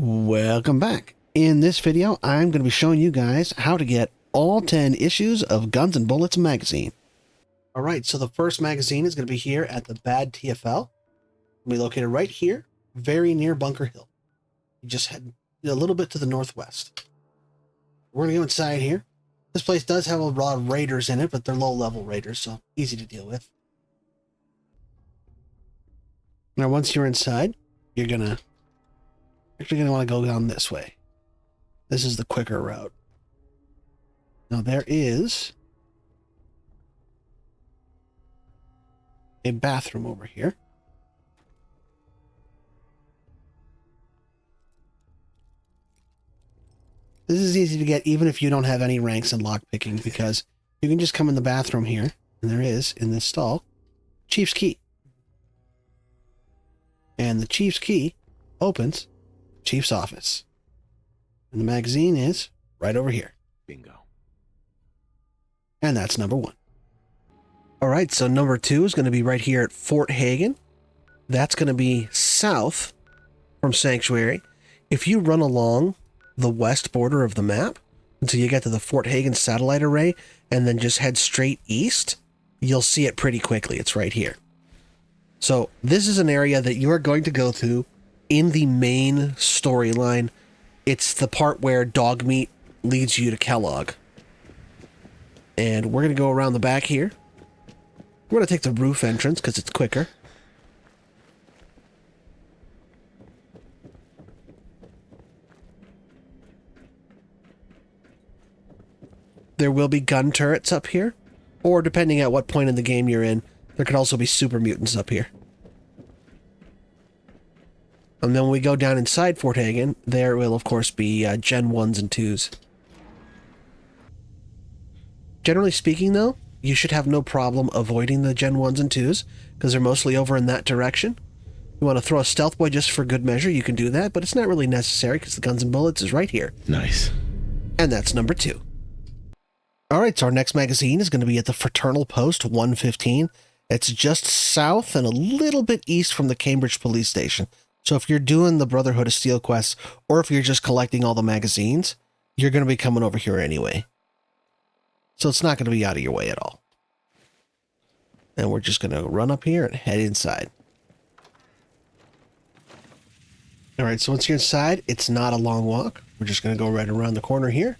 Welcome back. In this video, I'm going to be showing you guys how to get all 10 issues of Guns and Bullets magazine. All right, so the first magazine is going to be here at the Bad TFL. It'll be located right here, very near Bunker Hill. You just head a little bit to the northwest. We're going to go inside here. This place does have a lot of raiders in it, but they're low-level raiders, so easy to deal with. Now, once you're inside, you're actually going to want to go down this way. This is the quicker route. Now there is a bathroom over here. This is easy to get even if you don't have any ranks in lockpicking, because you can just come in the bathroom here, and there is, in this stall, Chief's Key. And the Chief's Key opens Chief's office. And the magazine is right over here. Bingo. And that's number 1. All right, so number 2 is going to be right here at Fort Hagen. That's going to be south from Sanctuary. If you run along the west border of the map until you get to the Fort Hagen satellite array and then just head straight east, you'll see it pretty quickly. It's right here. So this is an area that you are going to go to in the main storyline. It's the part where Dogmeat leads you to Kellogg. And we're going to go around the back here. We're going to take the roof entrance because it's quicker. There will be gun turrets up here, or depending at what point in the game you're in, there could also be super mutants up here. And then when we go down inside Fort Hagen, there will, of course, be Gen 1s and 2s. Generally speaking, though, you should have no problem avoiding the Gen 1s and 2s, because they're mostly over in that direction. You want to throw a Stealth Boy just for good measure, you can do that, but it's not really necessary, because the Guns and Bullets is right here. Nice. And that's number 2. All right, so our next magazine is going to be at the Fraternal Post 115. It's just south and a little bit east from the Cambridge Police Station. So if you're doing the Brotherhood of Steel quests, or if you're just collecting all the magazines, you're going to be coming over here anyway. So it's not going to be out of your way at all. And we're just going to run up here and head inside. All right, so once you're inside, it's not a long walk. We're just going to go right around the corner here.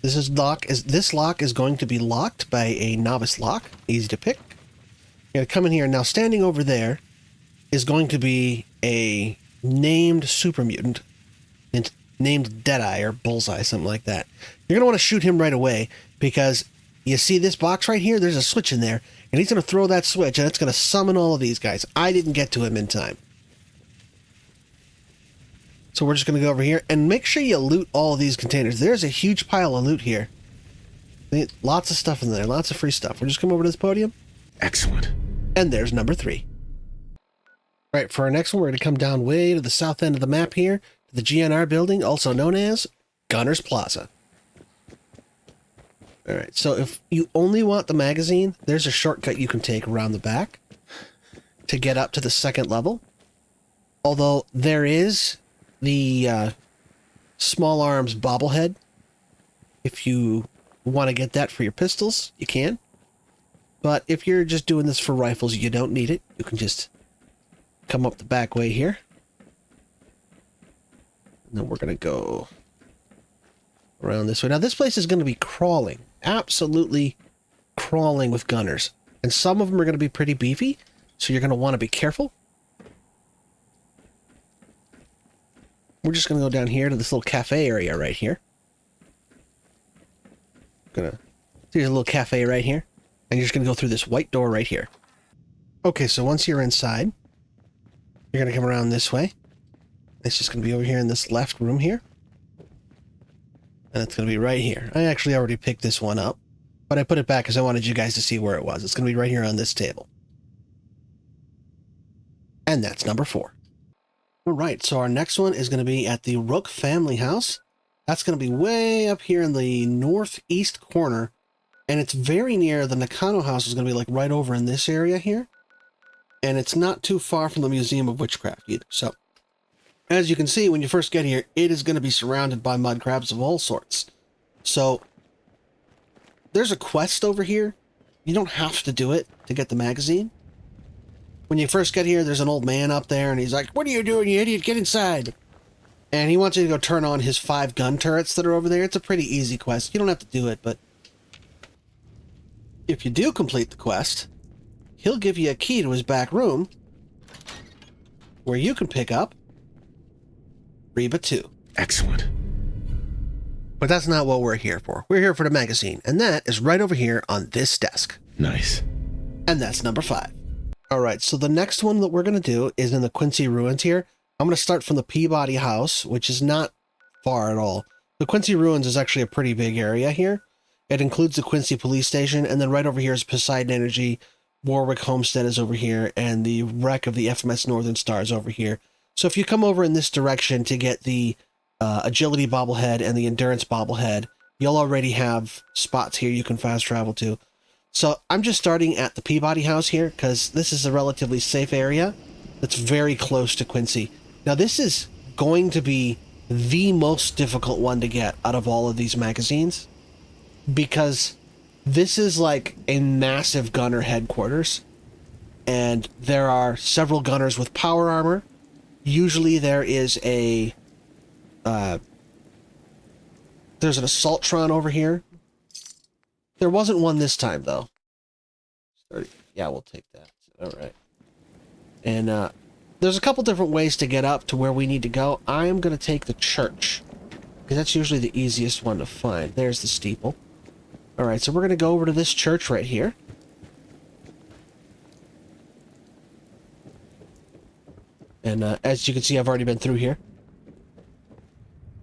This lock is going to be locked by a novice lock, easy to pick. You're going to come in here. Now, standing over there is going to be a named super mutant, named Deadeye or Bullseye, something like that. You're going to want to shoot him right away, because you see this box right here? There's a switch in there, and he's going to throw that switch, and it's going to summon all of these guys. I didn't get to him in time. So we're just going to go over here and make sure you loot all of these containers. There's a huge pile of loot here. Lots of stuff in there, lots of free stuff. We'll just come over to this podium. Excellent. And there's number 3. All right, for our next one, we're going to come down way to the south end of the map here, to the GNR building, also known as Gunners Plaza. All right, so if you only want the magazine, there's a shortcut you can take around the back to get up to the second level. Although there is the small arms bobblehead. If you want to get that for your pistols, you can. But if you're just doing this for rifles, you don't need it. You can just come up the back way here. And then we're going to go around this way. Now, this place is going to be crawling. Absolutely crawling with gunners. And some of them are going to be pretty beefy, so you're going to want to be careful. We're just going to go down here to this little cafe area right here. There's a little cafe right here. And you're just going to go through this white door right here. Okay, so once you're inside, you're going to come around this way. It's just going to be over here in this left room here. And it's going to be right here. I actually already picked this one up, but I put it back because I wanted you guys to see where it was. It's going to be right here on this table. And that's number 4. All right, so our next one is going to be at the Rook Family House. That's going to be way up here in the northeast corner, and it's very near the Nakano house. Is going to be like right over in this area here. and it's not too far from the Museum of Witchcraft either. So, as you can see, when you first get here, it is going to be surrounded by mud crabs of all sorts. So, there's a quest over here. You don't have to do it to get the magazine. When you first get here, there's an old man up there, and he's like, "What are you doing, you idiot? Get inside!" And he wants you to go turn on his 5 gun turrets that are over there. It's a pretty easy quest. You don't have to do it, but if you do complete the quest, he'll give you a key to his back room where you can pick up Reba 2. Excellent. But that's not what we're here for. We're here for the magazine, and that is right over here on this desk. Nice. And that's number 5. All right, so the next one that we're going to do is in the Quincy Ruins here. I'm going to start from the Peabody House, which is not far at all. The Quincy Ruins is actually a pretty big area here. It includes the Quincy Police Station, and then right over here is Poseidon Energy, Warwick Homestead is over here, and the wreck of the FMS Northern Star is over here. So if you come over in this direction to get the Agility bobblehead and the Endurance bobblehead, you'll already have spots here you can fast travel to. So I'm just starting at the Peabody House here, because this is a relatively safe area that's very close to Quincy. Now this is going to be the most difficult one to get out of all of these magazines, because this is like a massive gunner headquarters, and there are several gunners with power armor. Usually there is a there's an Assaultron over here. There wasn't one this time though. Yeah, we'll take that. All right. And there's a couple different ways to get up to where we need to go. I am going to take the church, because that's usually the easiest one to find. There's the steeple. All right, so we're going to go over to this church right here. And as you can see, I've already been through here.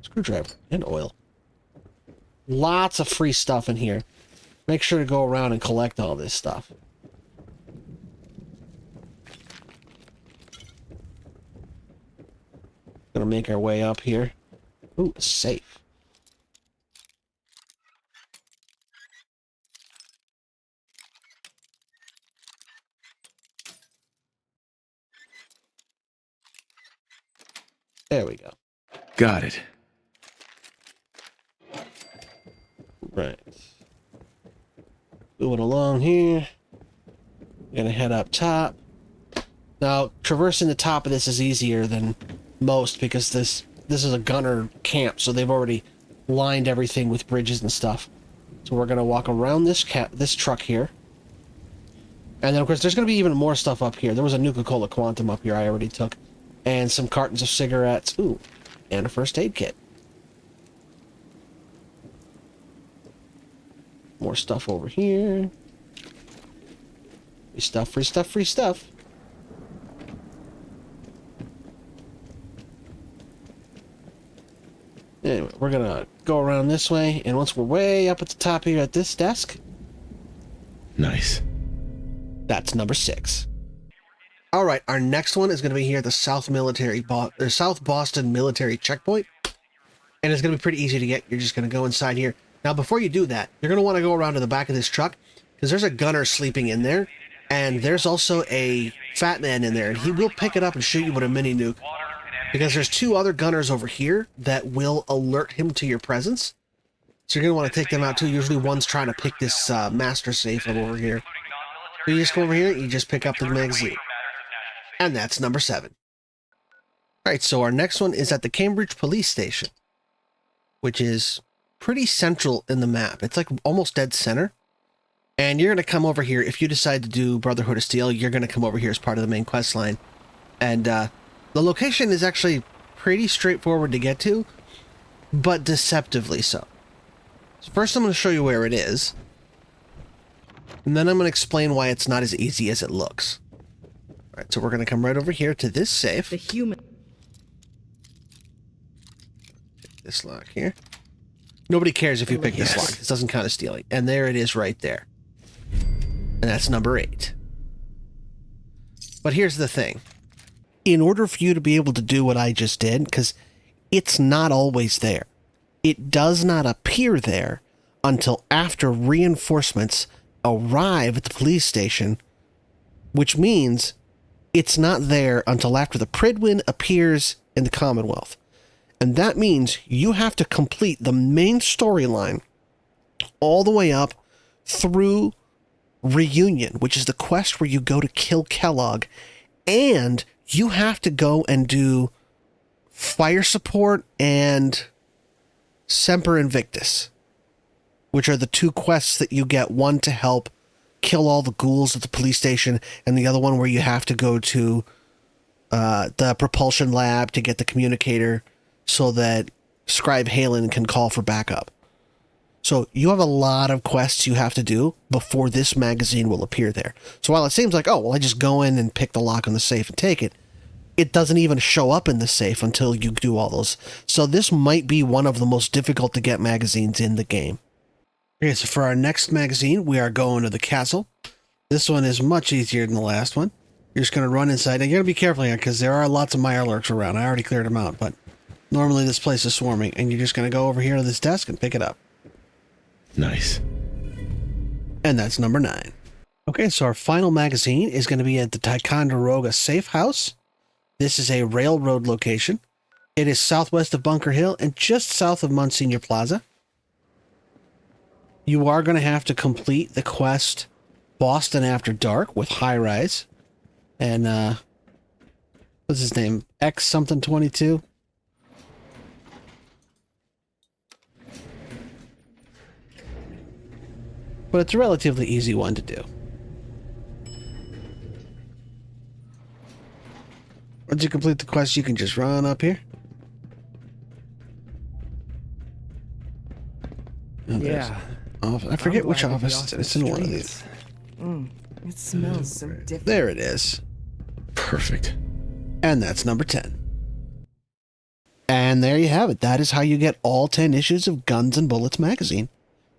Screwdriver and oil. Lots of free stuff in here. Make sure to go around and collect all this stuff. Gonna make our way up here. Ooh, a safe. There we go. Got it. Right. Moving along here. Gonna head up top. Now, traversing the top of this is easier than most, because this is a gunner camp, so they've already lined everything with bridges and stuff. So we're gonna walk around this truck here. And then, of course, there's gonna be even more stuff up here. There was a Nuka-Cola Quantum up here I already took. And some cartons of cigarettes. Ooh, and a first aid kit. More stuff over here. Free stuff, free stuff, free stuff. Anyway, we're gonna go around this way, and once we're way up at the top here at this desk... Nice. That's number 6. All right, our next one is going to be here at the South Boston Military Checkpoint. And it's going to be pretty easy to get. You're just going to go inside here. Now, before you do that, you're going to want to go around to the back of this truck, because there's a gunner sleeping in there. And there's also a fat man in there, and he will pick it up and shoot you with a mini nuke. Because there's 2 other gunners over here that will alert him to your presence. So you're going to want to take them out too. Usually one's trying to pick this master safe over here. So you just go over here, you just pick up the magazine. And that's number 7. All right, so our next one is at the Cambridge Police Station, which is pretty central in the map. It's like almost dead center. And you're going to come over here. If you decide to do Brotherhood of Steel, you're going to come over here as part of the main quest line. And the location is actually pretty straightforward to get to, but deceptively so. So first I'm going to show you where it is. And then I'm going to explain why it's not as easy as it looks. All right, so we're going to come right over here to this safe. The human. Pick this lock here. Nobody cares if you pick this lock. This doesn't count as stealing. And there it is right there. And that's number 8. But here's the thing. In order for you to be able to do what I just did, because it's not always there. It does not appear there until after reinforcements arrive at the police station, which means it's not there until after the Prydwen appears in the Commonwealth. And that means you have to complete the main storyline all the way up through Reunion, which is the quest where you go to kill Kellogg, and you have to go and do Fire Support and Semper Invictus, which are the two quests that you get, one to help kill all the ghouls at the police station, and the other one where you have to go to the propulsion lab to get the communicator so that Scribe Halen can call for backup. So you have a lot of quests you have to do before this magazine will appear there. So while it seems like, oh, well, I just go in and pick the lock on the safe and take it, it doesn't even show up in the safe until you do all those. So this might be one of the most difficult to get magazines in the game. Okay, so for our next magazine, we are going to the castle. This one is much easier than the last one. You're just going to run inside. And you're going to be careful here because there are lots of Mirelurks around. I already cleared them out, but normally this place is swarming. And you're just going to go over here to this desk and pick it up. Nice. And that's number 9. Okay, so our final magazine is going to be at the Ticonderoga Safe House. This is a railroad location. It is southwest of Bunker Hill and just south of Monsignor Plaza. You are going to have to complete the quest Boston After Dark with High Rise. And, what's his name? X something 22? But it's a relatively easy one to do. Once you complete the quest, you can just run up here. Oh, Yeah. I forget which office. It's in one of these. It smells so different. There it is. Perfect. And that's number 10. And there you have it. That is how you get all 10 issues of Guns and Bullets magazine.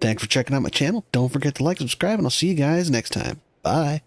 Thanks for checking out my channel. Don't forget to like, subscribe, and I'll see you guys next time. Bye.